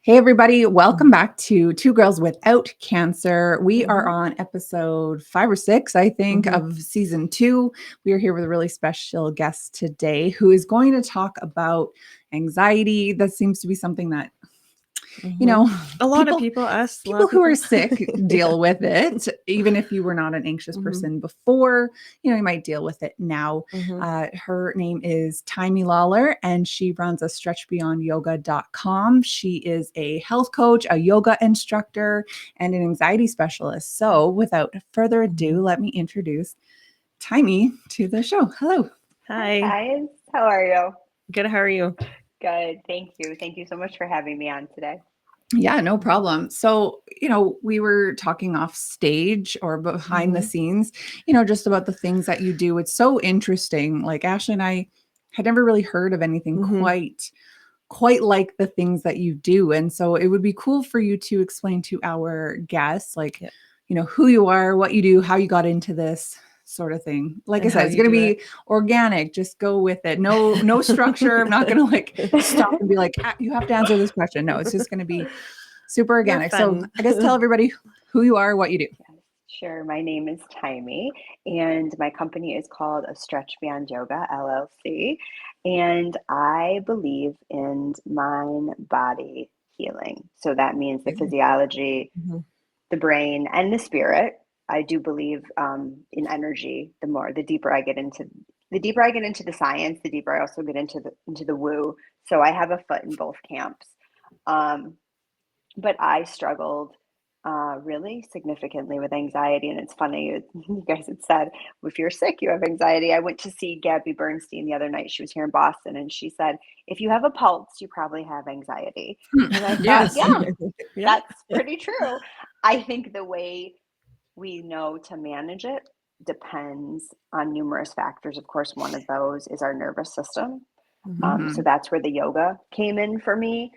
Hey, everybody. Welcome back to Two Girls Without Cancer. We are Mhm. on episode 5 or 6, I think, Mhm. of season 2. We are here with a really special guest today who is going to talk about anxiety. That seems to be something that, you Mhm. know, A lot of people people, us, a lot people of who are people. sick Yeah. deal with it. Even if you were not an anxious Mhm. person before, you might deal with it now. Mhm. Her name is Taimi Lawlor, and she runs a stretchbeyondyoga.com. She is a health coach, a yoga instructor, and an anxiety specialist. So without further ado, Mhm. let me introduce Taimi to the show. Hello. Hi Hi. guys, how are you? Good. How are you? Good, thank you. Thank you so much for having me on today. Yeah, no Mhm. problem. So, we were talking off stage or behind the Mhm. scenes, just about the things that you do. It's so interesting. Like Ashley and I had never really heard of anything Mhm. quite like the things that you do. And so it would be cool for you to explain to our guests, like, Yeah. who you are, what you do, how you got into this sort of thing. Like I And how said, it's you going to do it. be organic. Just go with it. No structure. I'm not going to like stop and be like, you have to answer this question. No, it's just going to be super We're organic. So fun. I guess tell everybody who you are, what you do. Yes, sure. My name is Taimi, and my company is called A Stretch Beyond Yoga LLC. And I believe in mind body healing. So that means the physiology, Mhm. the brain, and the spirit. I do believe in energy. The deeper I get into the science, the deeper I also get into the woo. So I have a foot in both camps. Um, but I struggled really significantly with anxiety. And it's funny, you guys had said, if you're sick, you have anxiety. I went to see Gabby Bernstein the other night. She was here in Boston, and she said, if you have a pulse, you probably have anxiety. And I thought, Yes. yeah, Yeah. that's pretty true. I think the way we know to manage it depends on numerous factors. Of course, one of those is our nervous system. Mhm. So Mhm. that's where the yoga came in for me.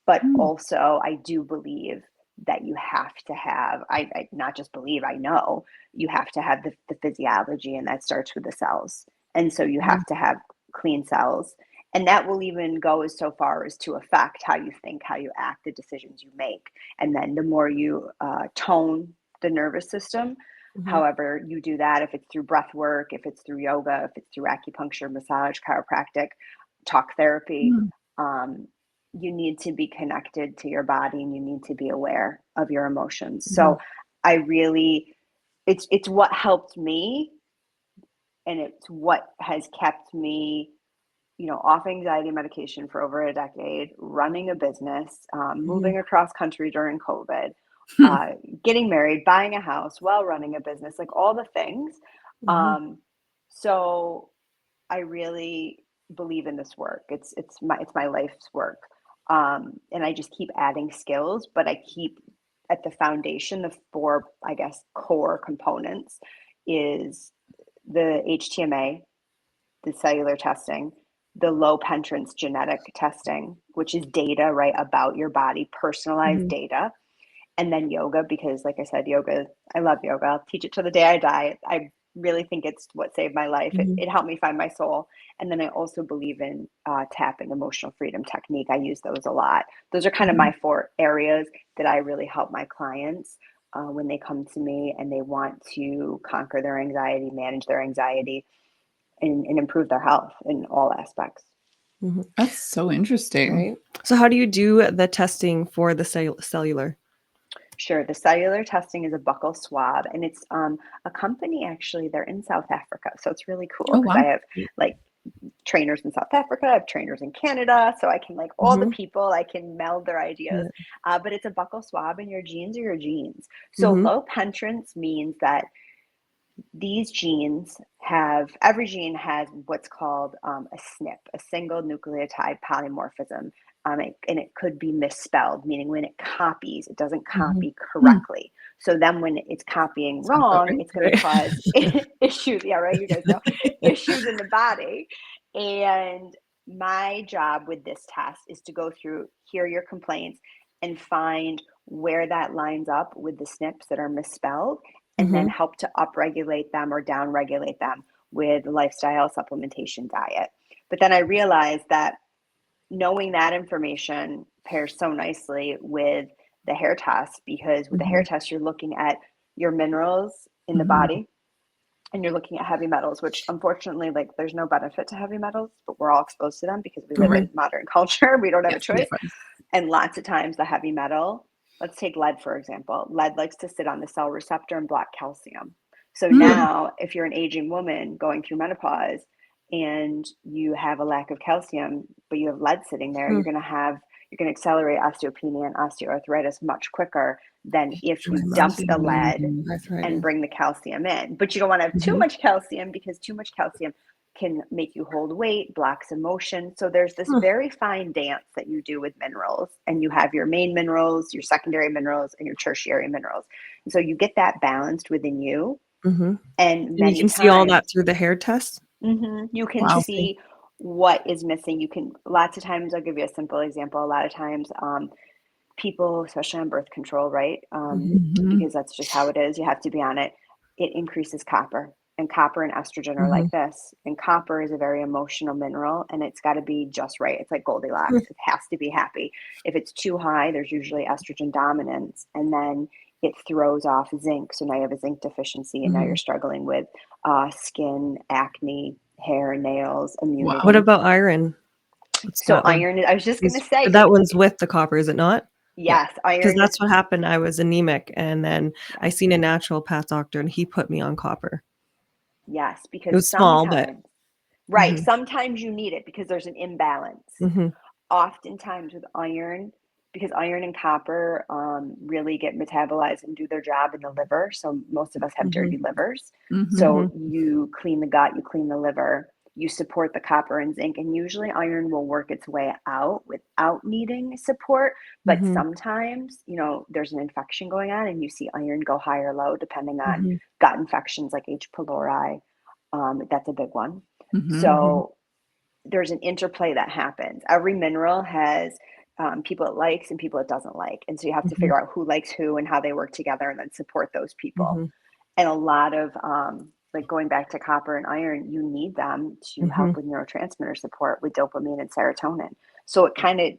But Mm. also, I do believe that you have to have, I not just believe, I know you have to have the physiology, and that starts with the cells. And so you Mhm. have to have clean cells. And that will even go as so far as to affect how you think, how you act, the decisions you make. And then the more you tone the nervous system, Mhm. however you do that, if it's through breath work, if it's through yoga, if it's through acupuncture, massage, chiropractic, talk therapy, Mm. um, you need to be connected to your body, and you need to be aware of your emotions. Mhm. So I really, it's what helped me, and it's what has kept me, off anxiety medication for over a decade, running a business, Mhm. moving across country during COVID, uh, getting married, buying a house while running a business, like all the things. Mhm. Um, so I really believe in this work. It's my life's work. And I just keep adding skills, but I keep at the foundation, the four, I guess, core components is the HTMA, the cellular testing, the low penetrance genetic testing, which is data, right, about your body, personalized Mhm. data, and then yoga, because like I said, yoga, I love yoga. I'll teach it till the day I die. I really think it's what saved my life. it, Mhm. it helped me find my soul. And then I also believe in tapping, emotional freedom technique. I use those a lot. Those are kind of Mhm. my four areas that I really help my clients when they come to me and they want to conquer their anxiety, manage their anxiety, and improve their health in all aspects. Mhm. That's so interesting. Right. So, how do you do the testing for the cellular? Sure. The cellular testing is a buccal swab, and it's a company, actually. They're in South Africa, so it's really cool Oh, because I wow. have like trainers in South Africa, I have trainers in Canada, so I can, like, all the Mhm. people, I can meld their ideas. Yeah. But it's a buccal swab, and your genes are your genes. So Mhm. low penetrance means that these genes have, every gene has what's called a SNP, a single nucleotide polymorphism. And it could be misspelled, meaning when it copies, it doesn't Mhm. copy Mm. correctly. So then when it's copying Sounds about wrong, right. it's going to Right. cause issues. Yeah, right. You guys know issues in the body. And my job with this test is to go through, hear your complaints, and find where that lines up with the SNPs that are misspelled, and then Mhm. help to upregulate them or downregulate them with lifestyle, supplementation, diet. But then I realized that knowing that information pairs so nicely with the hair test, because with the hair test, you're looking at your minerals in the body, and you're looking at heavy metals, which unfortunately, like, there's no benefit to heavy metals, but we're all exposed to them because we live in modern culture. We don't have a choice. And lots of times the heavy metal, let's take lead, for example. Lead likes to sit on the cell receptor and block calcium. So now if you're an aging woman going through menopause and you have a lack of calcium, but you have lead sitting there, you're going to accelerate osteopenia and osteoarthritis much quicker than if you dump the lead and bring the calcium in. But you don't want to have too much calcium, because too much calcium can make you hold weight, blocks emotion. So there's this very fine dance that you do with minerals, and you have your main minerals, your secondary minerals, and your tertiary minerals. And so you get that balanced within you. And you can see all that through the hair test. You can see what is missing. You can, lots of times, I'll give you a simple example. A lot of times, people, especially on birth control, right? Because that's just how it is. You have to be on it. It increases copper, and copper and estrogen are like this. And copper is a very emotional mineral, and it's got to be just right. It's like Goldilocks. It has to be happy. If it's too high, there's usually estrogen dominance, and then it throws off zinc. So now you have a zinc deficiency, and now you're struggling with skin, acne, hair, nails, immunity. What about iron? So iron, I was just going to say. That one's with the copper, is it not? Yes, iron. Because that's what happened. I was anemic, and then I seen a naturopath doctor, and he put me on copper. Yes, because it was small, but sometimes you need it because there's an imbalance. Oftentimes with iron, because iron and copper really get metabolized and do their job in the liver. So most of us have dirty livers. So you clean the gut, you clean the liver, you support the copper and zinc, and usually iron will work its way out without needing support. But sometimes, there's an infection going on, and you see iron go high or low depending on gut infections like H. pylori. That's a big one. So there's an interplay that happens. Every mineral has people it likes and people it doesn't like. And so you have to figure out who likes who and how they work together, and then support those people. And a lot of, like going back to copper and iron, you need them to help with neurotransmitter support, with dopamine and serotonin. So it kind of,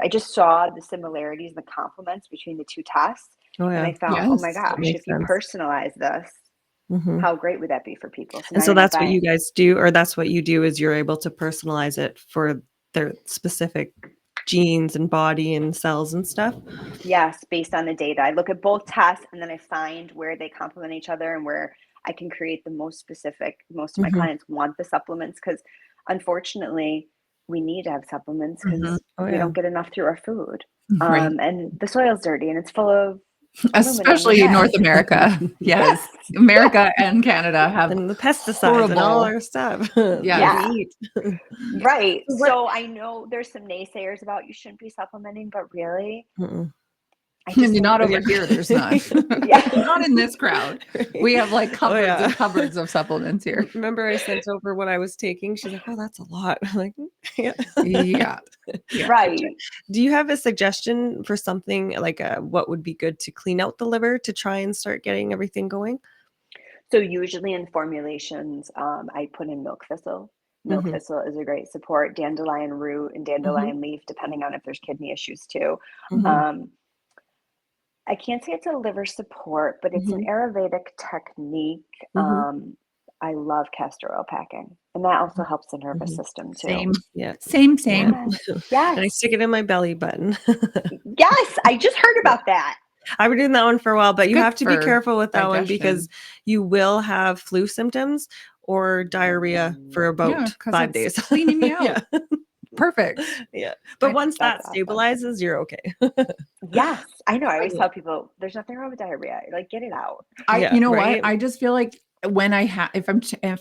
I just saw the similarities and the complements between the two tests. And I thought, oh my gosh, if you personalize this, how great would that be for people? And so that's what you guys do, or that's what you do, is you're able to personalize it for their specific genes and body and cells and stuff? Yes, based on the data. I look at both tests, and then I find where they complement each other and where I can create the most specific. Most of my clients want the supplements because, unfortunately, we need to have supplements because we don't get enough through our food. And the soil's dirty, and it's full of, especially in North America. Yes. America and Canada have and the pesticides and all our stuff. We eat. Right. So I know there's some naysayers about you shouldn't be supplementing, but really, you're not over here. There's none. Not in this crowd. We have like cupboards and cupboards of supplements here. Remember, I sent over what I was taking. She's like, "Oh, that's a lot." I'm like, Right. Do you have a suggestion for something like what would be good to clean out the liver to try and start getting everything going? So usually in formulations, I put in milk thistle. Milk thistle is a great support. Dandelion root and dandelion leaf, depending on if there's kidney issues too. I can't say it's a liver support, but it's an Ayurvedic technique. I love castor oil packing, and that also helps the nervous system too. Same. Same. Yes. And I stick it in my belly button. Yes, I just heard about that. I've been doing that one for a while, but you have to be careful with that one because you will have flu symptoms or diarrhea for about 5 days. Cleaning me out. Perfect. But once that stabilizes, you're okay. Yes, I know. I always tell people there's nothing wrong with diarrhea. Like, get it out. You know what? I just feel like when I have, if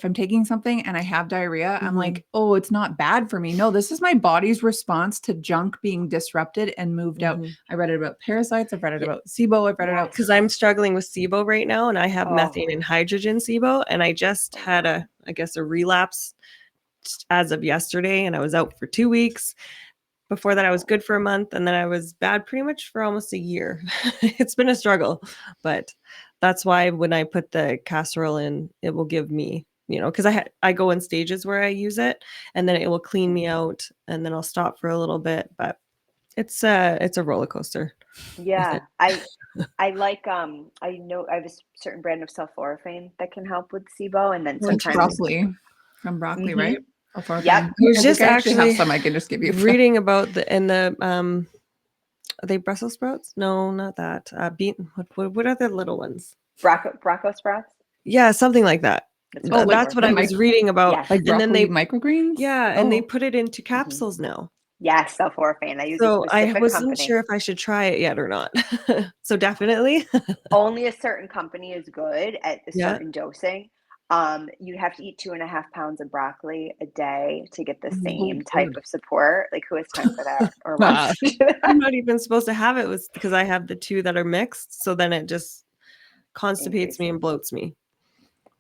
I'm taking something and I have diarrhea, I'm like, oh, it's not bad for me. No, this is my body's response to junk being disrupted and moved out. I read it about parasites. I've read it about SIBO. I've read it out because I'm struggling with SIBO right now, and I have methane and hydrogen SIBO, and I just had a relapse as of yesterday, and I was out for 2 weeks. Before that, I was good for a month, and then I was bad pretty much for almost a year. It's been a struggle, but that's why when I put the castor oil in, it will give me, because I go in stages where I use it, and then it will clean me out, and then I'll stop for a little bit. But It's a roller coaster. Yeah. I like I know I have a certain brand of sulforaphane that can help with SIBO, and then Well, it's sometimes broccoli. From broccoli, right? Mhm. Alfalfa. Yep. I was I just think I actually have actually some I can just give you. reading about the are they Brussels sprouts? No, not that. Bean. What are the little ones? Brocco sprouts. Yeah, something like that. That's what Oh, it's like That's for. what I was reading about. Yes. like And then broccoli microgreens? and they Oh. put it into Mhm. capsules now. Yes, sulforaphane. I use a So I specific wasn't company. sure if I should try it yet or not. So definitely. Only a certain company is good at a Yeah. certain dosing. You have to eat 2.5 pounds of broccoli a day to get the Mhm. Oh, same type good. of support. Like, who has time for that or Wow. wants to do that? I'm not even supposed to have it was because I have the two that are mixed. So then it just constipates me and Increases. bloats me.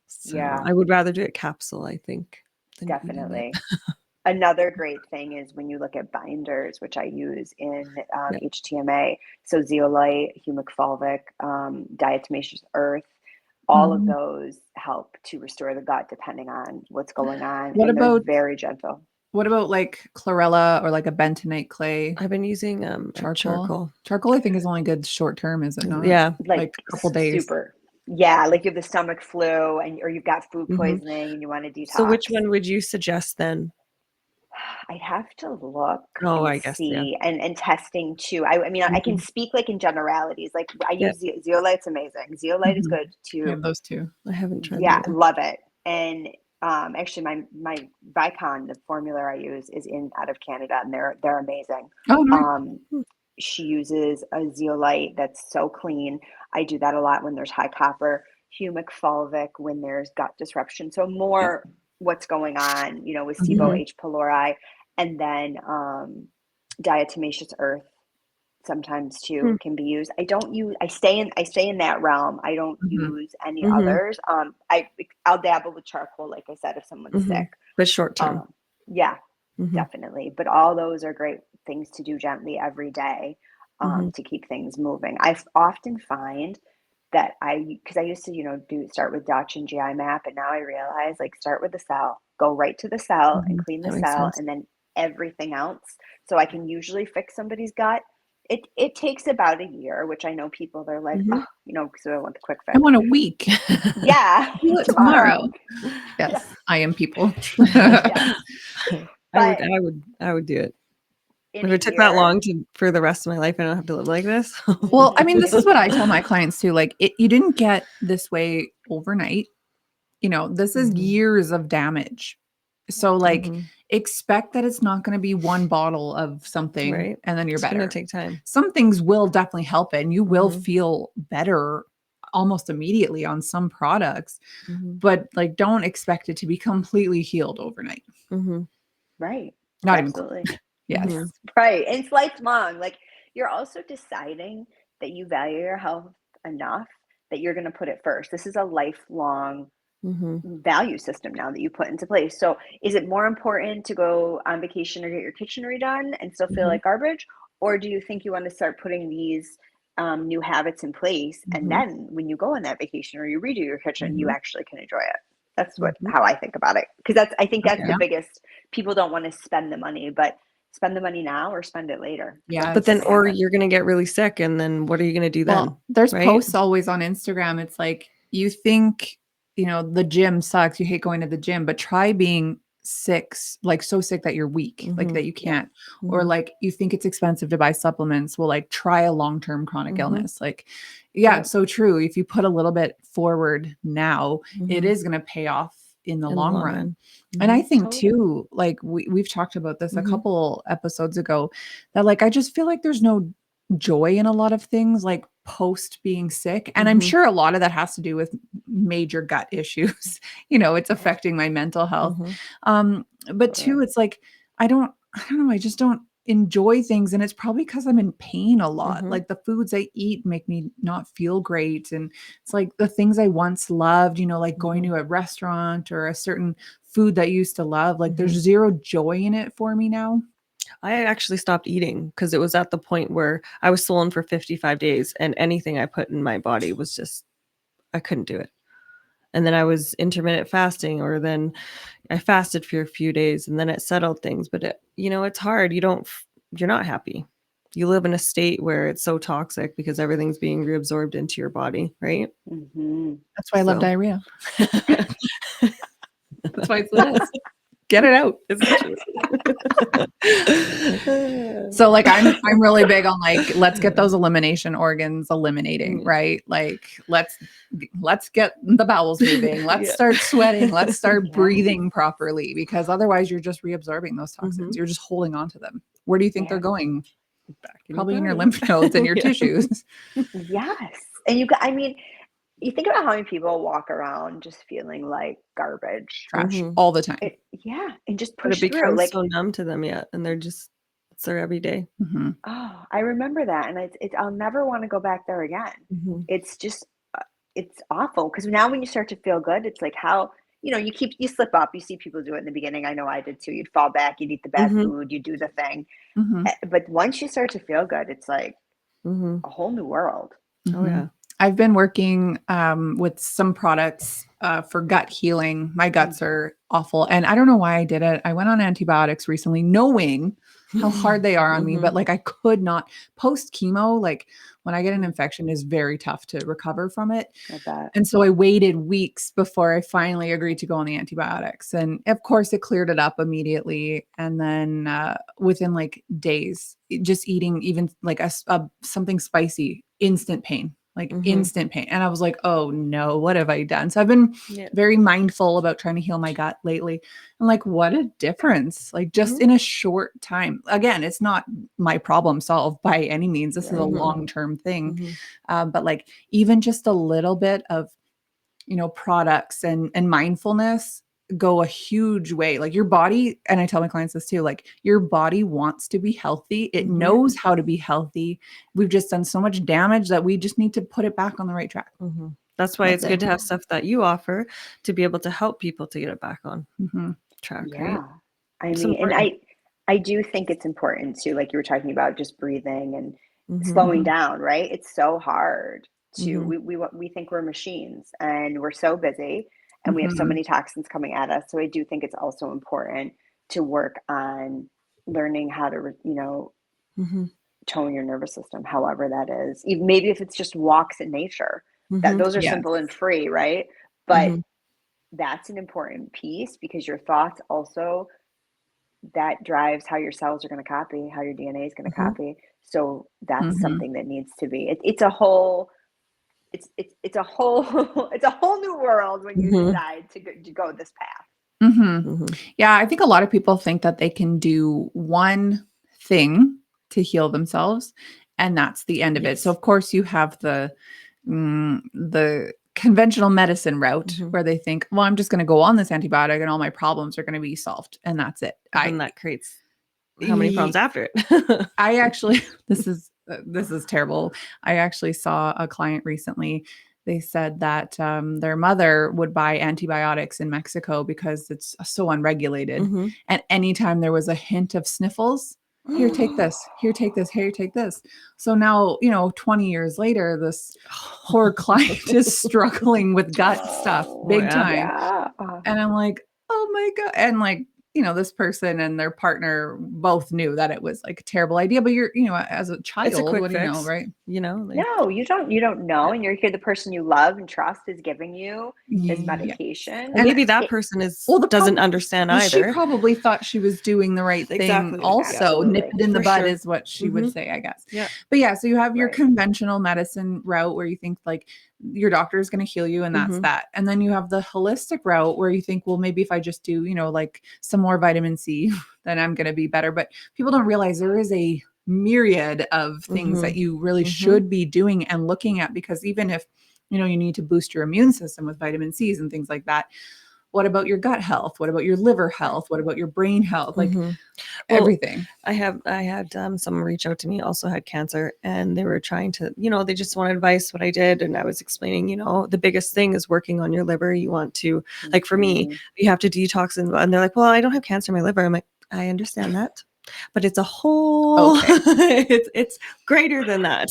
So Yeah, I would rather do it capsule, I think, than eating it. definitely. Another great thing is when you look at binders, which I use in Yeah. HTMA. So zeolite, humic fulvic, diatomaceous earth, all of Mhm. those help to restore the gut depending on what's going on, What and they're about very gentle. like chlorella or like a bentonite clay? I've been using Charcoal. charcoal. Charcoal, I think, is only good short term, is it not? Yeah. Like a couple days. Super. Yeah, like you have the stomach flu and or you've got food Hmm. poisoning and you want to So detox. which one would you suggest then? I'd have to look Oh, and I guess, yeah. see, and testing too. I mean, I can Mhm. speak like in generalities. Like I Yeah. use zeolite's amazing. Zeolite is Mhm. good I too. have those two. I haven't tried Yeah, that one. love it. And actually, my Vicon, the formula I use is in out of Canada, and they're amazing. Oh, nice. Um, Hmm. she uses a zeolite that's so clean. I do that a lot when there's high copper, humic fulvic when there's gut disruption. So Yeah. more what's going on, with SIBO, Mhm. H. pylori, and then diatomaceous earth sometimes Hmm. too can be used. I stay in that realm. I don't Mhm. use any Mhm. others. I'll dabble with charcoal, like I said, if someone's sick. Mhm. But short term. Yeah, Mhm. definitely. But all those are great things to do gently every day, Mhm. to keep things moving. I often find that because I used to, start with Dutch and GI map, and now I realize like start with the cell, go right to the cell and Mhm. clean the That makes cell, sense. and then everything else. So I can usually fix somebody's gut. It takes about a year, which I know people they're like, Mhm. oh, because I want the quick I fix. want a week. Yeah, Do it tomorrow. tomorrow. Yeah, Yes, I am people. yes. I would But I would I would do it. in If a it took that year, long for the rest of my life, I don't have to live like this. Well, I mean, mhm, this is what I tell my clients too. Like, you didn't get this way overnight. This is Mhm. years of damage. So, like, Mhm. expect that it's not going to be one bottle of something Right? and then you're It's gonna better. take time. Some things will definitely help it, and you will Mhm. feel better almost immediately on some products, Mhm. but like, don't expect it to be completely healed overnight. Mhm. right, Not even close. absolutely. Yes. Mhm. Right. And it's lifelong. Like you're also deciding that you value your health enough that you're going to put it first. This is a lifelong Mhm. value system now that you put into place. So is it more important to go on vacation or get your kitchen redone and still feel Mhm. like garbage? Or do you think you want to start putting these new habits in place? And Mhm. then when you go on that vacation or you redo your kitchen, you Mhm. actually can enjoy it. That's Mhm. how I think about it. Because I think that's Okay. the biggest, people don't want to spend the money, but spend the money now or spend it later. Because But that's then what's Yes. going to or happen. you're gonna get really sick, and then what are you gonna do then? Well, there's Right? posts always on Instagram. It's like, you think, the gym sucks. You hate going to the gym, but try being sick, like so sick that you're weak, like Mhm. that you Yeah. can't, or Mhm. like you think it's expensive to buy supplements. Well, like try a long-term chronic Mhm. illness. Like, yeah, Yeah. it's so true. If you put a little bit forward now, it Mhm. is going to pay off in the In the long long run. run. And I Mhm. think Totally. too, like we've talked about this a Mhm. couple episodes ago, that like I just feel like there's no joy in a lot of things like post being sick. And I'm Mhm. sure a lot of that has to do with major gut issues. It's affecting my mental health. Mhm. But Totally. two, it's like I don't know, I just don't enjoy things. And it's probably because I'm in pain a lot. Mhm. Like the foods I eat make me not feel great. And it's like the things I once loved, like going Mhm. to a restaurant or a certain food that I used to love, like there's Mhm. zero joy in it for me now. I actually stopped eating because it was at the point where I was swollen for 55 days, and anything I put in my body was just I couldn't do it. And then I was intermittent fasting, or then I fasted for a few days, and then it settled things. But it's hard. You're not happy. you live in a state where it's so toxic because everything's being reabsorbed into your body, right? That's why I love So- diarrhea. That's why it's the best. Get it out. It's the truth. So like I'm really big on like, let's get those elimination organs eliminating, right? Like let's get the bowels moving. Let's Yeah. start sweating. Let's start Yeah. breathing properly, because otherwise you're just reabsorbing those toxins. You're just holding on to them. Where do you think they're going? Back in Probably in your body. lymph nodes and your Yeah. tissues. Yes. And I mean, you think about how many people walk around just feeling like garbage. Trash all the time. Yeah. And just But push it through. becomes Like, so numb to them yet, and it's their everyday. Mhm. oh, I remember that. And I'll never want to go back there again. It's just, it's awful. Because now when you start to feel good, it's like how, you slip up. You see people do it in the beginning. I know I did too. You'd fall back, you'd eat the bad food, you do the thing. But once you start to feel good, it's like a whole new world. Oh yeah. I've been working with some products for gut healing. My guts are awful. And I don't know why I did it. I went on antibiotics recently, knowing how hard they are on me, but like I could not post chemo. Like when I get an infection, is very tough to recover from it. I bet. And so I waited weeks before I finally agreed to go on the antibiotics. And of course it cleared it up immediately. And then within like days, just eating even like something spicy, instant pain. Like instant pain. And I was like, oh no, what have I done? So I've been very mindful about trying to heal my gut lately. And like, what a difference, like just in a short time. Again, it's not my problem solved by any means. This is a long-term thing. But like even just a little bit of, products and mindfulness go a huge way. Like your body, and I tell my clients this too, like your body wants to be healthy. It knows how to be healthy. We've just done so much damage that we just need to put it back on the right track. That's why it's good to have stuff that you offer to be able to help people to get it back on track. Yeah. Right? I mean, and I do think it's important to, like you were talking about, just breathing and slowing down, right? It's so hard to, we think we're machines and we're so busy and we have so many toxins coming at us. So I do think it's also important to work on learning how to, tone your nervous system, however that is. Even maybe if it's just walks in nature, that those are simple and free, right? But that's an important piece, because your thoughts also, that drives how your cells are going to copy, how your DNA is going to copy. So that's something that needs to be, it's a whole, it's a whole, it's a whole new world when you decide to go this path. Yeah. I think a lot of people think that they can do one thing to heal themselves, and that's the end of it. So of course you have the conventional medicine route where they think, well, I'm just going to go on this antibiotic and all my problems are going to be solved. And that's it. And that creates how many problems after it? I actually, this is terrible. I actually saw a client recently. They said that their mother would buy antibiotics in Mexico because it's so unregulated. And anytime there was a hint of sniffles, here, take this, here, take this, here, take this. So now, 20 years later, this poor client is struggling with gut stuff big time. Yeah. And I'm like, oh my God. And like, this person and their partner both knew that it was like a terrible idea, but you're, as a child, It's a quick what do you know, fix, right? No, you don't know. And you're here, the person you love and trust is giving you this medication. And maybe that person doesn't understand either. She probably thought she was doing the right thing. Also, nip it in the bud is what she would say, I guess. Yeah. But yeah, so you have your conventional medicine route where you think like your doctor is going to heal you and that's that. And then you have the holistic route where you think, well, maybe if I just do, like some more vitamin C, then I'm going to be better. But people don't realize there is a myriad of things that you really should be doing and looking at, because even if, you need to boost your immune system with vitamin C's and things like that, what about your gut health? What about your liver health? What about your brain health? Like everything. I had someone reach out to me, also had cancer, and they were trying to, they just wanted advice what I did. And I was explaining, the biggest thing is working on your liver. You want to, like for me, you have to detox. And they're like, well, I don't have cancer in my liver. I'm like, I understand that. But it's a whole, Okay. it's greater than that,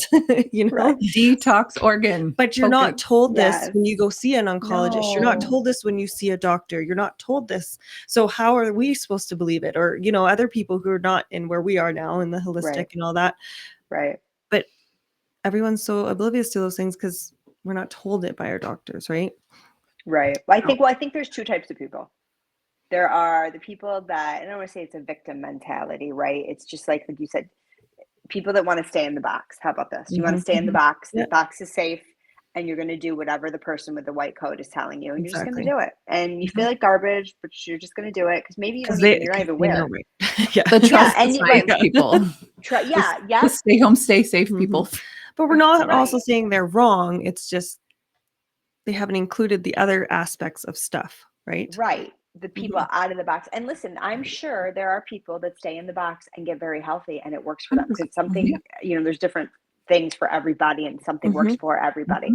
you know? Right. Detox organ. But you're not told this when you go see an oncologist. You're not No. told this when you see a doctor. You're not told this. So how are we supposed to believe it? Or, you know, other people who are not in where we are now in the holistic Right. and all that. Right. But everyone's so oblivious to those things because we're not told it by our doctors, right? Right. Well, I think there's two types of people. There are the people that, I don't want to say it's a victim mentality, right? It's just like you said, people that want to stay in the box. How about this? You want to stay in the box. Yeah. The box is safe, and you're going to do whatever the person with the white coat is telling you, and you're just going to do it. And you feel like garbage, but you're just going to do it because maybe you're not even aware. Right. Yeah. The trust and the science people. Yeah. The stay home, stay safe people. But we're not Right. also saying they're wrong. It's just they haven't included the other aspects of stuff, right? Right. The people out of the box. And listen, I'm sure there are people that stay in the box and get very healthy and it works for them because something, you know, there's different things for everybody and something works for everybody.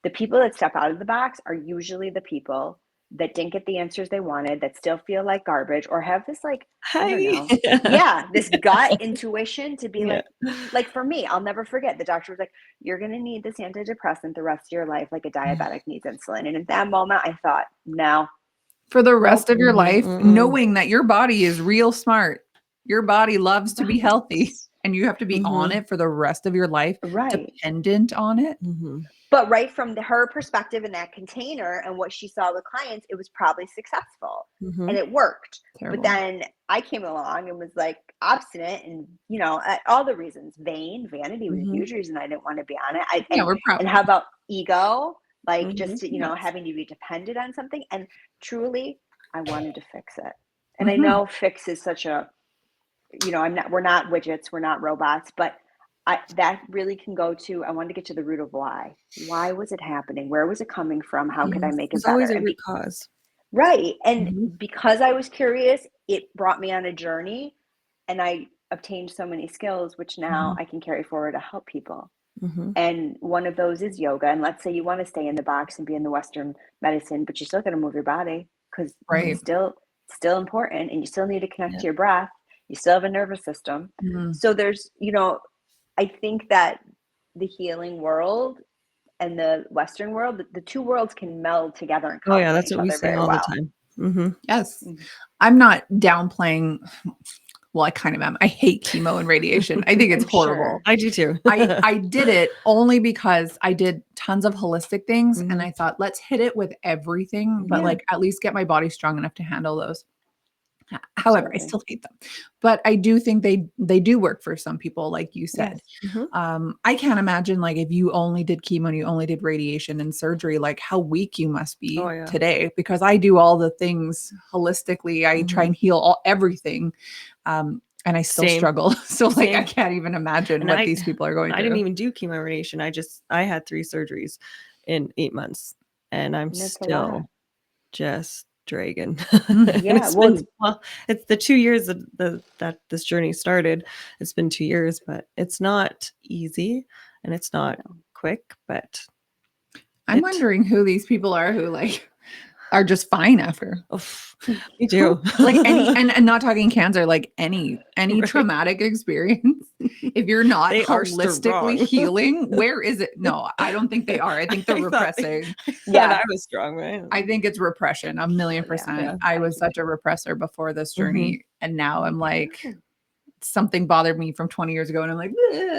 The people that step out of the box are usually the people that didn't get the answers they wanted, that still feel like garbage or have this like, I don't know. Yeah. This gut intuition to be like for me, I'll never forget. The doctor was like, you're going to need this antidepressant the rest of your life, like a diabetic needs insulin. And at that moment I thought, no. For the rest of your life, knowing that your body is real smart. Your body loves to be healthy and you have to be on it for the rest of your life, dependent on it. But right from her perspective in that container and what she saw with clients, it was probably successful and it worked. Terrible. But then I came along and was like obstinate and, you know, all the reasons. Vanity was a huge reason I didn't want to be on it. We're proud. And how about ego? Like just, you know, having to be dependent on something. And truly, I wanted to fix it. And I know fix is such a, you know, we're not widgets, we're not robots, but that really can go to, I wanted to get to the root of why. Why was it happening? Where was it coming from? How could I make it better? There's always a root cause. Right. And because I was curious, it brought me on a journey and I obtained so many skills, which now I can carry forward to help people. And one of those is yoga. And let's say you want to stay in the box and be in the Western medicine, but you're still going to move your body because it's still important and you still need to connect to your breath. You still have a nervous system. So there's, you know, I think that the healing world and the Western world, the two worlds can meld together and complement that's each what we other say very all well. the time. Yes. I'm not downplaying. Well, I kind of am. I hate chemo and radiation. I think it's horrible. Sure. I do too. I did it only because I did tons of holistic things and I thought, let's hit it with everything, but like at least get my body strong enough to handle those. However, I still hate them, but I do think they do work for some people, like you said. I can't imagine like if you only did chemo and you only did radiation and surgery, like how weak you must be today, because I do all the things holistically. I try and heal everything. And I still struggle. So like, I can't even imagine what these people are going through. I didn't even do chemo radiation. I had 3 surgeries in 8 months and I'm still just dragging. It's the 2 years that this journey started. It's been 2 years, but it's not easy and it's not quick, but I'm wondering who these people are who like are just fine after. Me too. Like any and not talking cancer, like any traumatic experience. If you're not holistically healing, where is it? No, I don't think they are. I think they're repressing. I was strong, right? I think it's repression, 1,000,000%. I was such a repressor before this journey, and now I'm like, something bothered me from 20 years ago and I'm like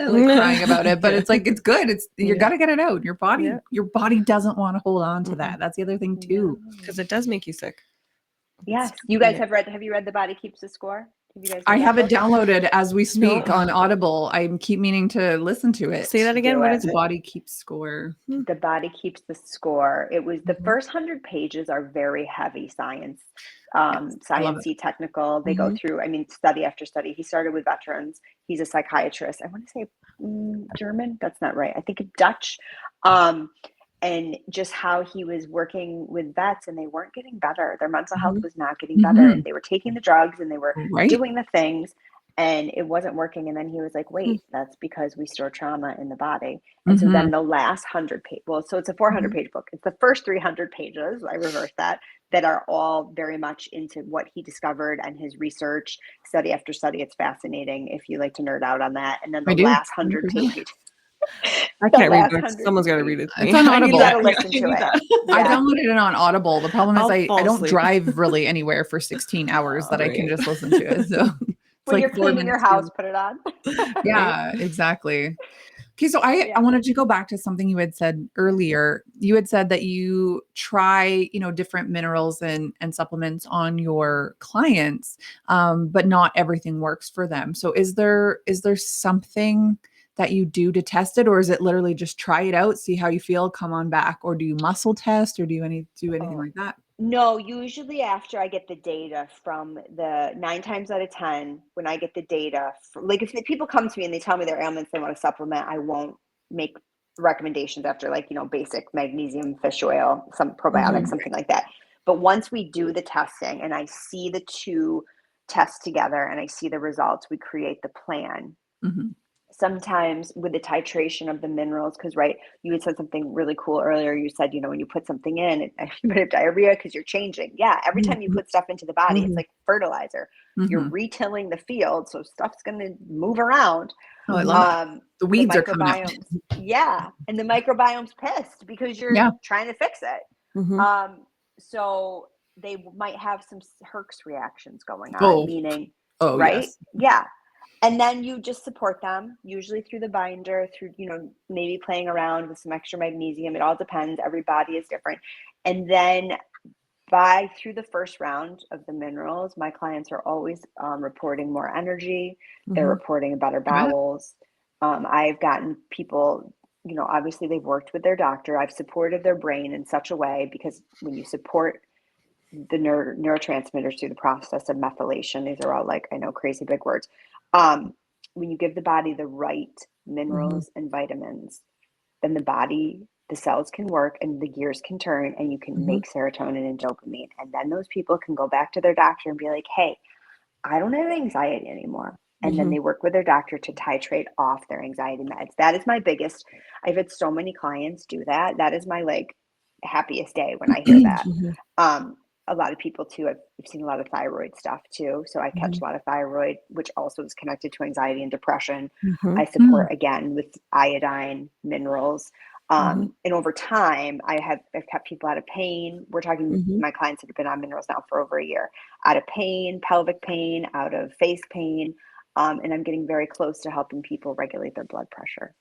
crying about it, but it's like, it's good. It's, you got to get it out. Your body doesn't want to hold on to that. That's the other thing too. Because it does make you sick. Yes. You guys have you read The Body Keeps the Score? I have it downloaded as we speak on Audible. I keep meaning to listen to it. Say that again. What is it? The Body Keeps Score. The Body Keeps the Score. It was the first 100 pages are very heavy science, sciencey, technical. They go through, I mean, study after study. He started with veterans. He's a psychiatrist. I want to say German. That's not right. I think Dutch. And just how he was working with vets and they weren't getting better. Their mental health was not getting better. And they were taking the drugs and they were doing the things. and it wasn't working. And then he was like, wait, that's because we store trauma in the body. And so then the last 100 page, well, so it's a 400-page book. It's the first 300 pages, I reversed that are all very much into what he discovered and his research, study after study. It's fascinating if you like to nerd out on that. And then the last 100 pages. I can't read books. Someone's got to read it to me. It's on Audible. You got to listen to it. Yeah. I downloaded it on Audible. The problem is I don't asleep. drive really anywhere for 16 hours that I can just listen to it. So it's when like you're cleaning your house, put it on. Yeah, exactly. Okay, so I wanted to go back to something you had said earlier. You had said that you try, different minerals and supplements on your clients, but not everything works for them. So is there something that you do to test it, or is it literally just try it out, see how you feel, come on back, or do you muscle test, or do you do anything like that? No, usually after I get the data from the 9 times out of 10, when I get the data, like if the people come to me and they tell me their ailments, they want to supplement, I won't make recommendations after basic magnesium, fish oil, some probiotics, something like that. But once we do the testing and I see the 2 tests together and I see the results, we create the plan. Sometimes with the titration of the minerals, because you had said something really cool earlier. You said, when you put something in, you might have diarrhea because you're changing. Yeah, every time you put stuff into the body, it's like fertilizer. You're retilling the field, so stuff's going to move around. Oh, I love that. The weeds are coming out. Yeah, and the microbiome's pissed because you're trying to fix it. So they might have some Herx reactions going on, meaning, right? Yes. Yeah. And then you just support them, usually through the binder, through, maybe playing around with some extra magnesium. It all depends. Every body is different. And then through the first round of the minerals, my clients are always reporting more energy. They're reporting better bowels. I've gotten people, obviously they've worked with their doctor. I've supported their brain in such a way, because when you support the neurotransmitters through the process of methylation, these are all I know, crazy big words. When you give the body the right minerals and vitamins, then the cells can work and the gears can turn, and you can make serotonin and dopamine. And then those people can go back to their doctor and be like, hey, I don't have anxiety anymore. And then they work with their doctor to titrate off their anxiety meds. That is my biggest. I've had so many clients do that. That is my happiest day when I hear that. A lot of people too, I've seen a lot of thyroid stuff too. So I catch a lot of thyroid, which also is connected to anxiety and depression. I support again with iodine, minerals. And over time, I've kept people out of pain. We're talking my clients that have been on minerals now for over a year, out of pain, pelvic pain, out of face pain. And I'm getting very close to helping people regulate their blood pressure.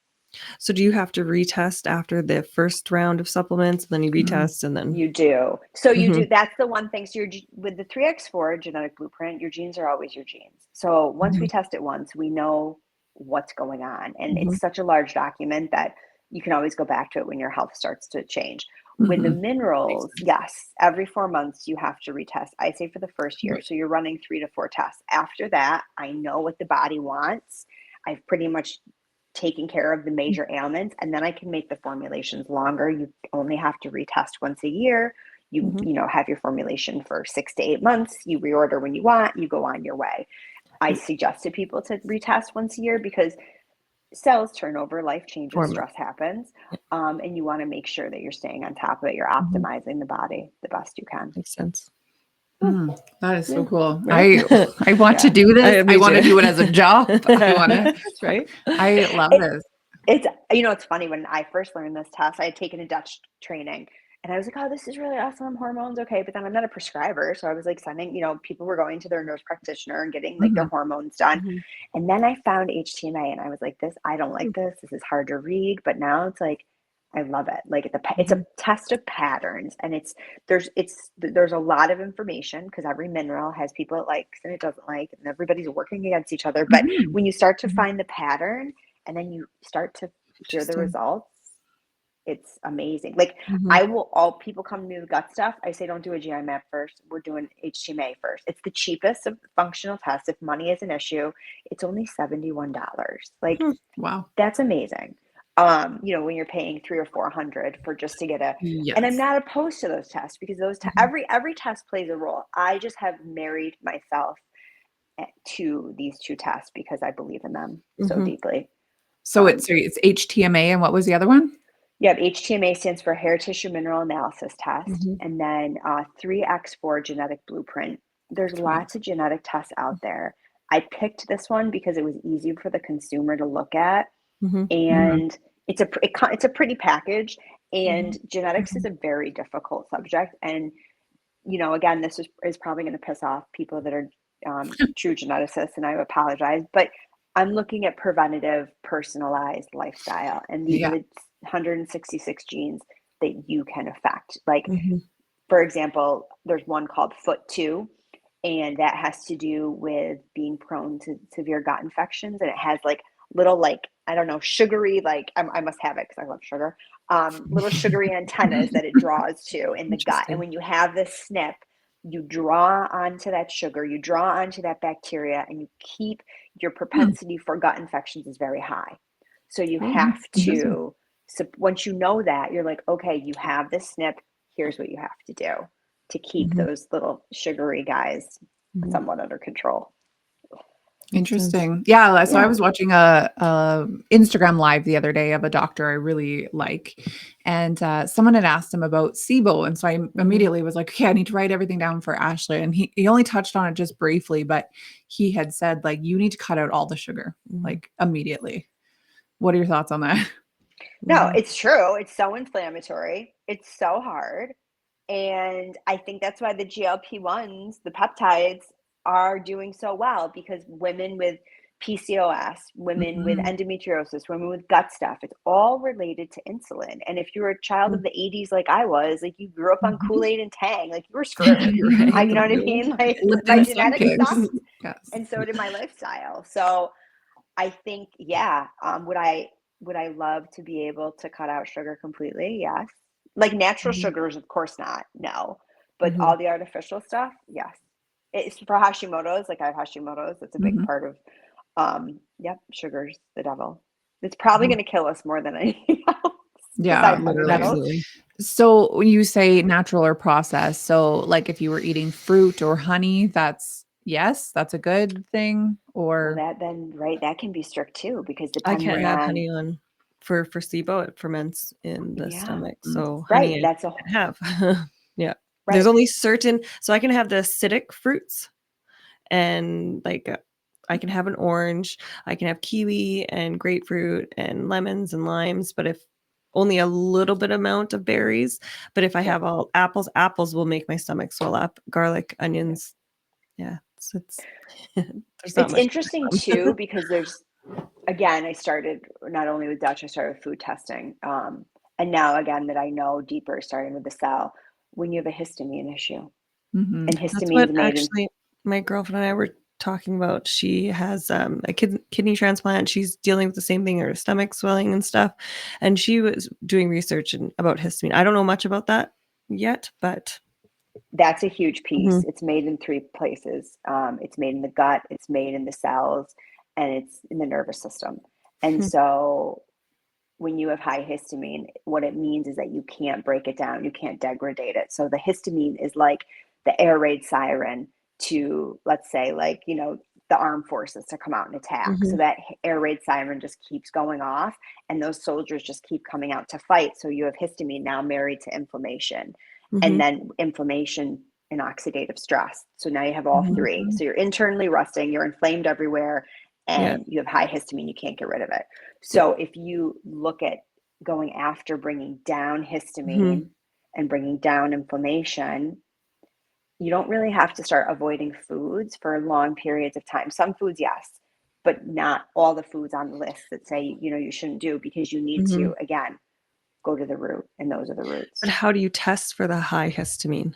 So do you have to retest after the first round of supplements, and then you retest, and then you do? So you do. That's the one thing. So with the 3x4 genetic blueprint, your genes are always your genes. So once we test it once, we know what's going on. And it's such a large document that you can always go back to it when your health starts to change. With the minerals, yes, every 4 months you have to retest. I say for the first year. So you're running 3 to 4 tests. After that, I know what the body wants. I've pretty much taking care of the major ailments, and then I can make the formulations longer. You only have to retest once a year. You have your formulation for 6 to 8 months. You reorder when you want. You go on your way. I suggest to people to retest once a year because cells turn over, life changes, stress happens, and you want to make sure that you're staying on top of it. You're optimizing the body the best you can. Makes sense. That is so cool. Right? I want to do this. I want to do it as a job. I want to. That's right. I love this. It's it's funny, when I first learned this test, I had taken a Dutch training and I was like, oh, this is really awesome. Hormones. Okay. But then I'm not a prescriber. So I was sending, people were going to their nurse practitioner and getting their hormones done. And then I found HTMA and I was like, I don't like this. This is hard to read. But now it's I love it. It's a test of patterns, and there's a lot of information because every mineral has people it likes and it doesn't like, and everybody's working against each other. But when you start to find the pattern and then you start to hear the results, it's amazing. All people come to me with gut stuff. I say, don't do a GI map first. We're doing HTMA first. It's the cheapest of functional tests. If money is an issue, it's only $71. Wow, that's amazing. When you're paying $300 or $400 for just to get and I'm not opposed to those tests because those every test plays a role. I just have married myself to these two tests because I believe in them so deeply. So it's HTMA, and what was the other one? Yeah, HTMA stands for Hair Tissue Mineral Analysis Test, and then 3x4 genetic blueprint. There's lots of genetic tests out there. I picked this one because it was easy for the consumer to look at, and it's a pretty package. And genetics is a very difficult subject, and again, this is probably going to piss off people that are true geneticists, and I apologize, but I'm looking at preventative, personalized lifestyle, and these are the 166 genes that you can affect. Like, for example, there's one called FOOT2, and that has to do with being prone to severe gut infections, and it has like little, I don't know, sugary, I must have it because I love sugar, little sugary antennas that it draws to in the gut. And when you have this SNP, you draw onto that sugar, you draw onto that bacteria, and you keep your propensity for gut infections is very high. So you have to, once you know that, you're like, okay, you have this SNP, here's what you have to do to keep those little sugary guys somewhat under control. Interesting. Yeah. So I was watching a Instagram live the other day of a doctor I really like, and someone had asked him about SIBO, and so I immediately was like, okay, I need to write everything down for Ashley. And he only touched on it just briefly, but he had said, like, you need to cut out all the sugar, like, immediately. What are your thoughts on that? No, it's true. It's so inflammatory. It's so hard. And I think that's why the GLP-1s, the peptides, are doing so well, because women with PCOS, women with endometriosis, women with gut stuff, it's all related to insulin. And if you're a child of the 80s like I was, like, you grew up on Kool-Aid and Tang, like, you were screwed. You know what I mean? Like, my genetics sucked, and so did my lifestyle. So I think, would I love to be able to cut out sugar completely? Yes. Like natural sugars, of course not. No. But all the artificial stuff, yes. It's for Hashimoto's, like I have Hashimoto's. That's a big part of, sugar's the devil. It's probably going to kill us more than anything else. Yeah, literally. So when you say natural or processed, so like if you were eating fruit or honey, that's a good thing. Or that can be strict too, because I depending can't have on honey on for SIBO, it ferments in the stomach. So right, honey that's I can't have. Yeah. Right. There's only certain, so I can have the acidic fruits, and like I can have an orange, I can have kiwi and grapefruit and lemons and limes, but if only a little bit amount of berries. But if I have all apples will make my stomach swell up. Garlic, onions. Yeah. It's it's interesting too, because again, I started not only with Dutch, I started with food testing. And now again, that I know deeper, starting with the cell, when you have a histamine issue, and histamine is made actually my girlfriend and I were talking about. She has a kidney transplant. She's dealing with the same thing, her stomach swelling and stuff. And she was doing research about histamine. I don't know much about that yet, but that's a huge piece. It's made in 3 places. It's made in the gut, it's made in the cells, and it's in the nervous system. And so when you have high histamine, what it means is that you can't break it down, you can't degrade it. So the histamine is like the air raid siren to, let's say, like, the armed forces to come out and attack. So that air raid siren just keeps going off, and those soldiers just keep coming out to fight. So you have histamine now married to inflammation, and then inflammation and oxidative stress. So now you have all 3. So you're internally rusting, you're inflamed everywhere, and you have high histamine, you can't get rid of it. So if you look at going after bringing down histamine and bringing down inflammation, you don't really have to start avoiding foods for long periods of time. Some foods, yes, but not all the foods on the list that say, you shouldn't do, because you need to, again, go to the root, and those are the roots. But how do you test for the high histamine?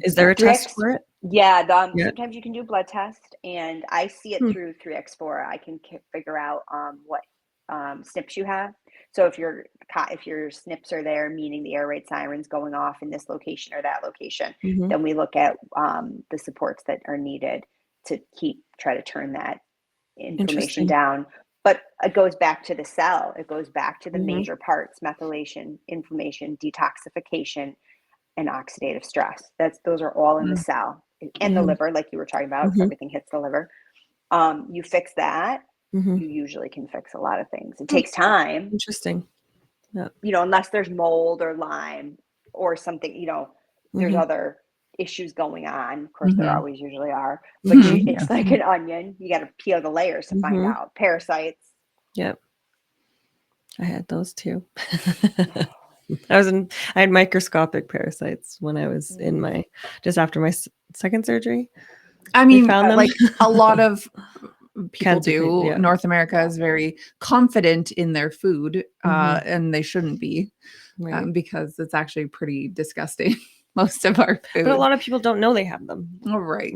Is there a test for it? Yeah, sometimes you can do blood test, and I see it through 3x4. I can figure out what SNPs you have. So if your SNPs are there, meaning the air raid sirens going off in this location or that location, then we look at the supports that are needed to try to turn that inflammation down. But it goes back to the cell. It goes back to the major parts: methylation, inflammation, detoxification, and oxidative stress. Those are all in the cell, and the liver, like you were talking about. Everything hits the liver. You fix that, you usually can fix a lot of things. It takes time. Interesting. Yeah. Unless there's mold or Lyme or something, there's other issues going on. Of course, there always usually are, but it's like an onion. You got to peel the layers to find out. Parasites. Yep. I had those too. I had microscopic parasites when I was just after my second surgery. I mean, like a lot of people do. Yeah. North America is very confident in their food, and they shouldn't be, because it's actually pretty disgusting. Most of our food. But a lot of people don't know they have them. Oh, right.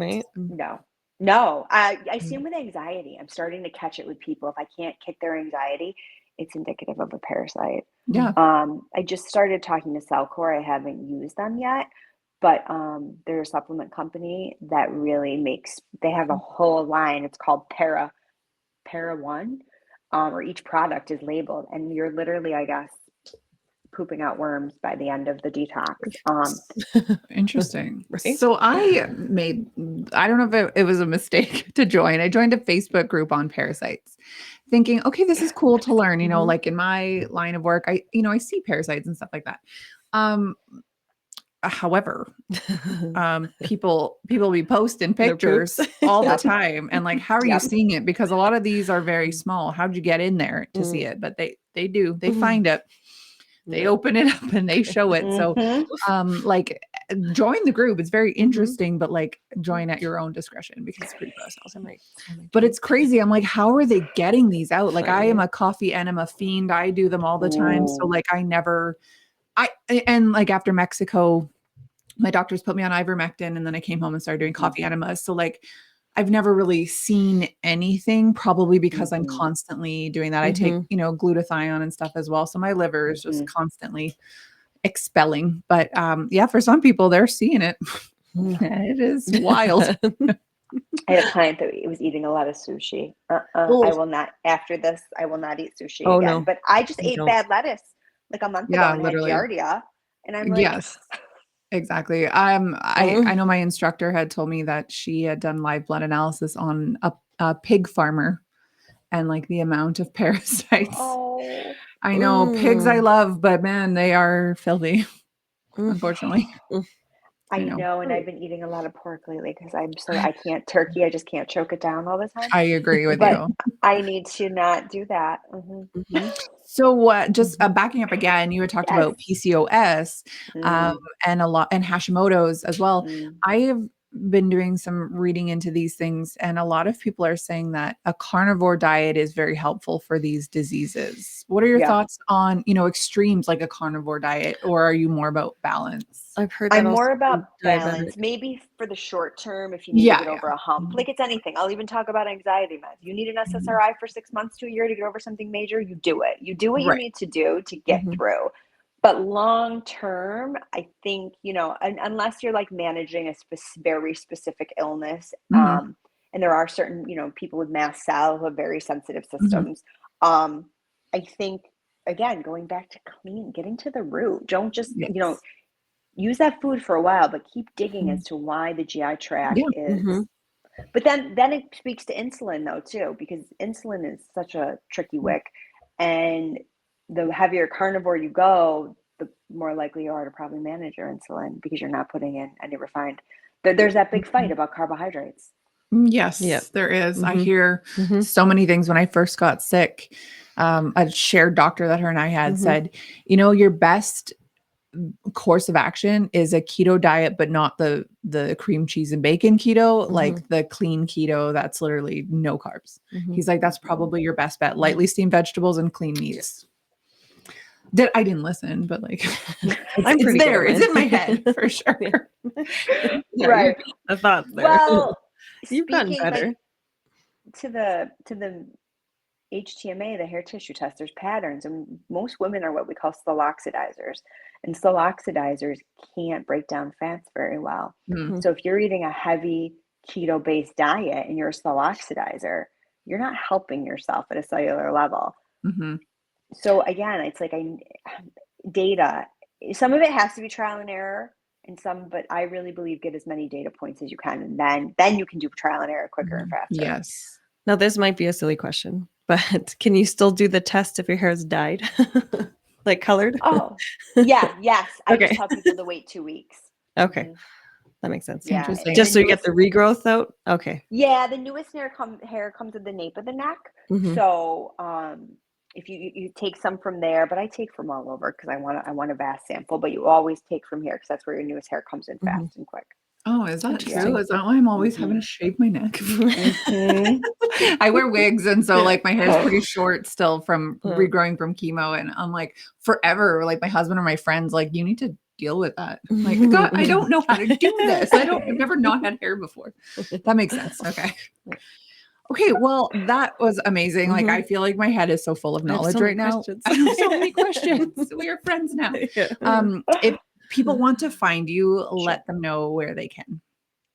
No. I see them with anxiety. I'm starting to catch it with people. If I can't kick their anxiety, it's indicative of a parasite. Yeah. I just started talking to Cellcore. I haven't used them yet, but they're a supplement company that really they have a whole line. It's called Para One, or each product is labeled, and you're literally, I guess, pooping out worms by the end of the detox. Interesting. Right? So I don't know if it was a mistake to join. I joined a Facebook group on parasites, thinking, okay, this is cool to learn, like in my line of work, I see parasites and stuff like that. However, people be posting pictures all the time, and like, how are you seeing it? Because a lot of these are very small. How'd you get in there to see it? But they find it. They open it up and they show it. So, like, join the group. It's very interesting, but like, join at your own discretion because it's pretty gross. But it's crazy. I'm like, how are they getting these out? Like, I am a coffee enema fiend. I do them all the time. So like, and like after Mexico, my doctors put me on ivermectin, and then I came home and started doing coffee enemas. So like, I've never really seen anything, probably because I'm constantly doing that. I take, glutathione and stuff as well. So my liver is just constantly expelling. But for some people, they're seeing it. It is wild. I had a client that was eating a lot of sushi. I will not, after this, I will not eat sushi again. No. But I just ate bad lettuce like a month ago and literally. had giardia. And I'm like, yes. Exactly. I know my instructor had told me that she had done live blood analysis on a pig farmer, and like the amount of parasites. I know pigs I love, but man, they are filthy, unfortunately. I know, and I've been eating a lot of pork lately because I can't turkey. I just can't choke it down all the time. I agree with you. I need to not do that. So just backing up again, you had talked about PCOS and Hashimoto's as well. I have been doing some reading into these things, and a lot of people are saying that a carnivore diet is very helpful for these diseases. What are your thoughts on, extremes like a carnivore diet, or are you more about balance? I've heard that I'm more about balance, maybe for the short term if you need to get over a hump. Like, it's anything. I'll even talk about anxiety meds. You need an SSRI for 6 months to a year to get over something major, you do it. You do what you need to do to get through. But long term, I think, unless you're like managing a very specific illness, and there are certain, people with mast cell who have very sensitive systems. I think, again, going back to getting to the root. Don't just, use that food for a while, but keep digging as to why the GI tract is. But then it speaks to insulin though too, because insulin is such a tricky wick, and the heavier carnivore you go, the more likely you are to probably manage your insulin because you're not putting in any refined. There's that big fight about carbohydrates. Yes, there is. I hear so many things. When I first got sick, a shared doctor that her and I had said, your best course of action is a keto diet, but not the cream cheese and bacon keto, like the clean keto that's literally no carbs. He's like, that's probably your best bet. Lightly steamed vegetables and clean meats. I didn't listen, but like, it's there. It's in my head for sure. Right. I thought there. Well, you've gotten better. Like, to the HTMA, the hair tissue test, there's patterns, and most women are what we call slow oxidizers, and slow oxidizers can't break down fats very well. So if you're eating a heavy keto-based diet and you're a slow oxidizer, you're not helping yourself at a cellular level. So again, it's like data. Some of it has to be trial and error, but I really believe get as many data points as you can, and then you can do trial and error quicker and faster. Yes. Now, this might be a silly question, but can you still do the test if your hair is dyed? Like colored? Oh, yeah, yes. I just Okay. tell people to wait 2 weeks. Okay. Mhm. That makes sense. Yeah, Interesting. Just so you get the regrowth out? Okay. yeah, the newest hair comes at the nape of the neck. Mhm. So, if you take some from there, but I take from all over because I want a vast sample, but you always take from here because that's where your newest hair comes in Mhm. fast and quick. Oh, is that Yeah. true? Is that why I'm always having Mhm. to shave my neck? Mhm. I wear wigs, and so like my hair is pretty Oh. short still from Uh, regrowing from chemo, and I'm like forever. Like my husband or my friends, like you need to deal with that. I'm like God, I don't know how to do this. I've never not had hair before. That makes sense. Okay. Okay, well, that was amazing. Like, I Mhm. feel like my head is so full of I have knowledge so many right now. questions. I have so many questions. We are friends now. Yeah. If people want to find you, Sure. let them know where they can.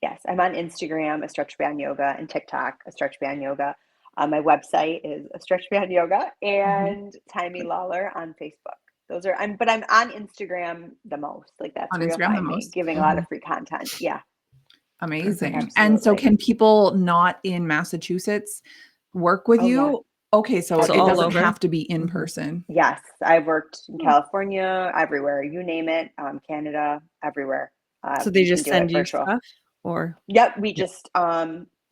Yes, I'm on Instagram, a Stretch Band Yoga, and TikTok, a Stretch Band Yoga. My website is a Stretch Band Yoga, Mhm. and Taimi Lawlor on Facebook. Those are but I'm on Instagram the most. Like that's On where you'll Instagram the find me, most. giving a lot Mhm. of free content. Yeah, Perfect. Amazing. And so absolutely. can people not in Massachusetts work with Oh yeah, you? Okay, so So it all everywhere. doesn't over? have to be in Mhm. person. Yes, I've worked in Oh, California, everywhere, you name it, Canada, everywhere. So they We can just do it send you virtual. stuff or Yep, we just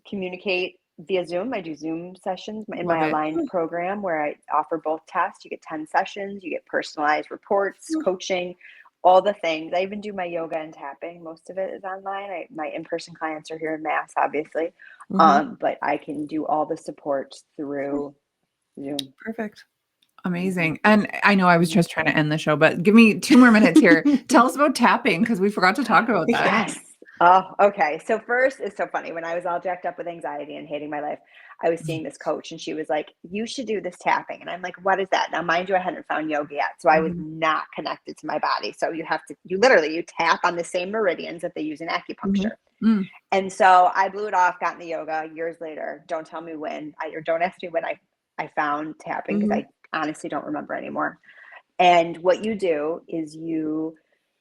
communicate via Zoom. I do Zoom sessions in love my it. aligned program where I offer both tests. You get 10 sessions, you get personalized reports, coaching, all the things. I even do my yoga and tapping. Most of it is online. My in-person clients are here in Mass, obviously. Mhm. But I can do all the support through Zoom. Perfect. Hmm. Amazing. And I know I was just trying to end the show, but give me 2 more minutes here. Tell us about tapping because we forgot to talk about that. Yes. Oh, okay. So first, it's so funny. When I was all jacked up with anxiety and hating my life, I was seeing this coach and she was like, "You should do this tapping." And I'm like, "What is that?" Now, mind you, I hadn't found yoga yet. So I was Mhm. not connected to my body. So you literally, you tap on the same meridians that they use in Mhm. acupuncture. Mm, And so I blew it off, got into yoga years later. Don't tell me when, or don't ask me when I found tapping because Mhm. I honestly don't remember anymore. And what you do is you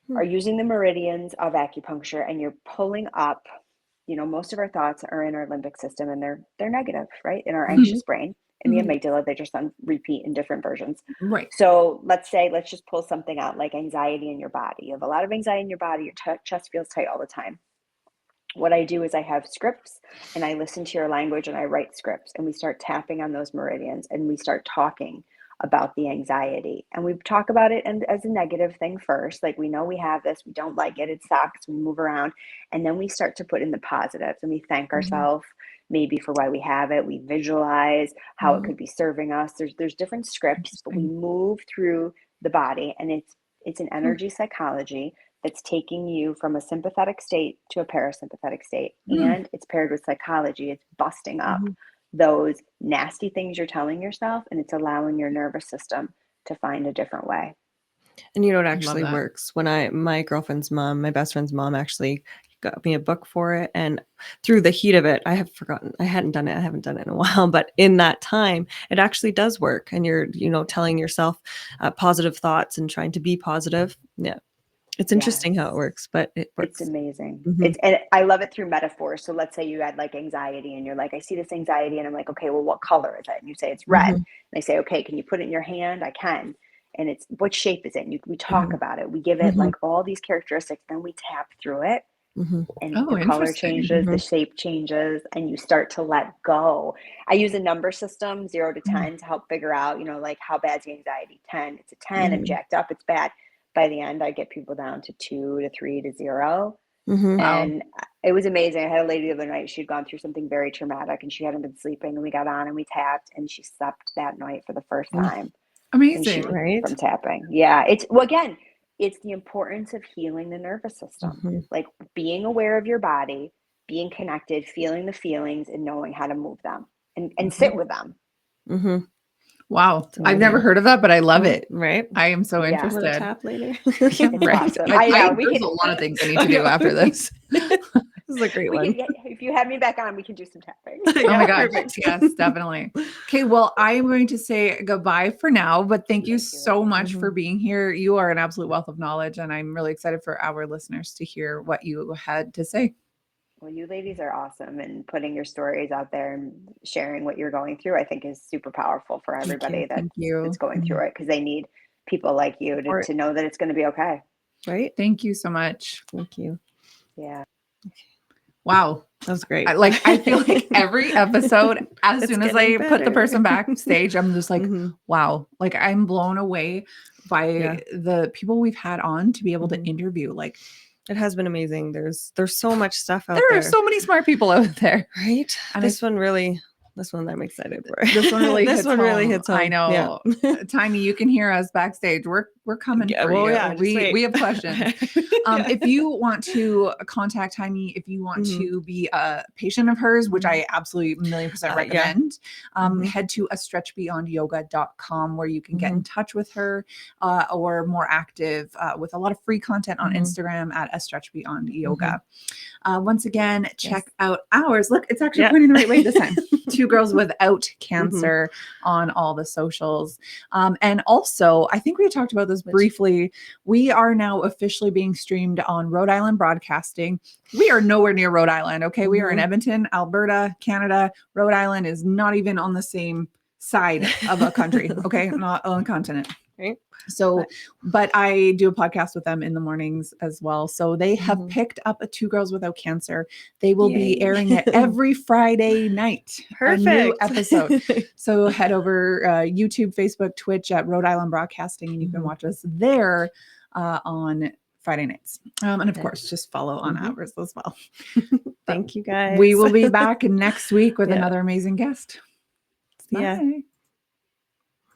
Hmm. are using the meridians of acupuncture and you're pulling up, most of our thoughts are in our limbic system and they're negative, right? In our mhm, anxious brain. In the mhm. amygdala, they're just on repeat in different versions. Right. So let's just pull something out like anxiety in your body. You have a lot of anxiety in your body, your chest feels tight all the time. What I do is I have scripts and I listen to your language and I write scripts and we start tapping on those meridians and we start talking about the anxiety. And we talk about it and as a negative thing first, like we know we have this, we don't like it, it sucks, we move around. And then we start to put in the positives and we thank Mhm. ourselves maybe for why we have it. We visualize how it Mhm. could be serving us. There's different scripts, but we Interesting. move through the body and it's an Hmm. energy psychology that's taking you from a sympathetic state to a parasympathetic state. Mm, And it's paired with psychology. It's busting up Mhm. those nasty things you're telling yourself, and it's allowing your nervous system to find a different way. And you know, it I love actually that. works. When my girlfriend's mom, my best friend's mom actually got me a book for it. And through the heat of it, I have forgotten, I hadn't done it. I haven't done it in a while, but in that time, it actually does work. And you're, telling yourself positive thoughts and trying to be positive. Yeah. It's Yes. interesting how it works, but it It's works. amazing. Hmm. And I love it through metaphors. So let's say you had like anxiety and you're like, I see this anxiety and I'm like, okay, well, what color is it? And you say it's red. Hmm. And I say, okay, can you put it in your hand? I can. And it's what shape is it? And we talk Hmm. about it. We give it Hmm. like all these characteristics. Then we tap through it Hmm. and Oh, the color interesting. changes, the shape changes, and you start to let go. I use a number system, 0 to 10, to help figure out, like how bad's the anxiety? 10. It's a 10. I'm Hmm. jacked up. It's bad. By the end, I get people down to 2 to 3 to 0. Hmm. Wow. And it was amazing. I had a lady the other night. She'd gone through something very traumatic and she hadn't been sleeping. And we got on and we tapped and she slept that night for the first time. And she Amazing. Right. from tapping. Yeah. Again, it's the importance of healing the nervous system, Hmm. like being aware of your body, being connected, feeling the feelings, and knowing how to move them and Hmm. sit with them. Hmm. Wow. It's I've never amazing. heard of that, but I love Mhm. it. Right. I am so Yeah. A little interested. tap later. Yeah, It's right. awesome. I know. There's a lot of things I need I to do know. after this. This is a great we one. can, if you have me back on, we can do some tapping. Oh my Yeah, gosh. perfect. Yes, definitely. Okay. Well, I am going to say goodbye for now, but thank you Thank you, so Lindsay. much for Mhm. being here. You are an absolute wealth of knowledge, and I'm really excited for our listeners to hear what you had to say. Well, you ladies are awesome, and putting your stories out there and sharing what you're going through, I think is super powerful for everybody Thank you. that's going through it, because they need people like you to know that it's going to be okay. Right. Thank you so much. Thank you. Yeah. Wow. That was great. I feel like every episode, as soon as I put the person backstage, I'm just like, wow, like I'm blown away by the people we've had on to be able to interview. Like, it has been amazing. There's so much stuff out there. There are so many smart people out there. Right. And this one I'm excited for. This one really really hits home. I know. Yeah. Taimi, you can hear us backstage. We're coming for you. Yeah, we have questions. If you want to contact Taimi, if you want to be a patient of hers, which I absolutely 1,000,000% recommend, head to stretchbeyondyoga.com, where you can get in touch with her, or more active with a lot of free content on Instagram at stretchbeyondyoga. Once again, check out ours. Look, it's actually pointing the right way this time. 2 Girls Without Cancer on all the socials. And also, I think we had talked about this briefly. We are now officially being streamed on Rhode Island Broadcasting. We are nowhere near Rhode Island. Okay. We are in Edmonton, Alberta, Canada. Rhode Island is not even on the same side of a country. Okay. Not on a continent. Right. So, but I do a podcast with them in the mornings as well. So they have picked up a 2 Girls Without Cancer. They will be airing it every Friday night. Perfect. A new episode. So head over YouTube, Facebook, Twitch at Rhode Island Broadcasting, and you can watch us there on Friday nights. And of course, just follow on ours as well. Thank you guys. We will be back next week with another amazing guest. Bye. Yeah.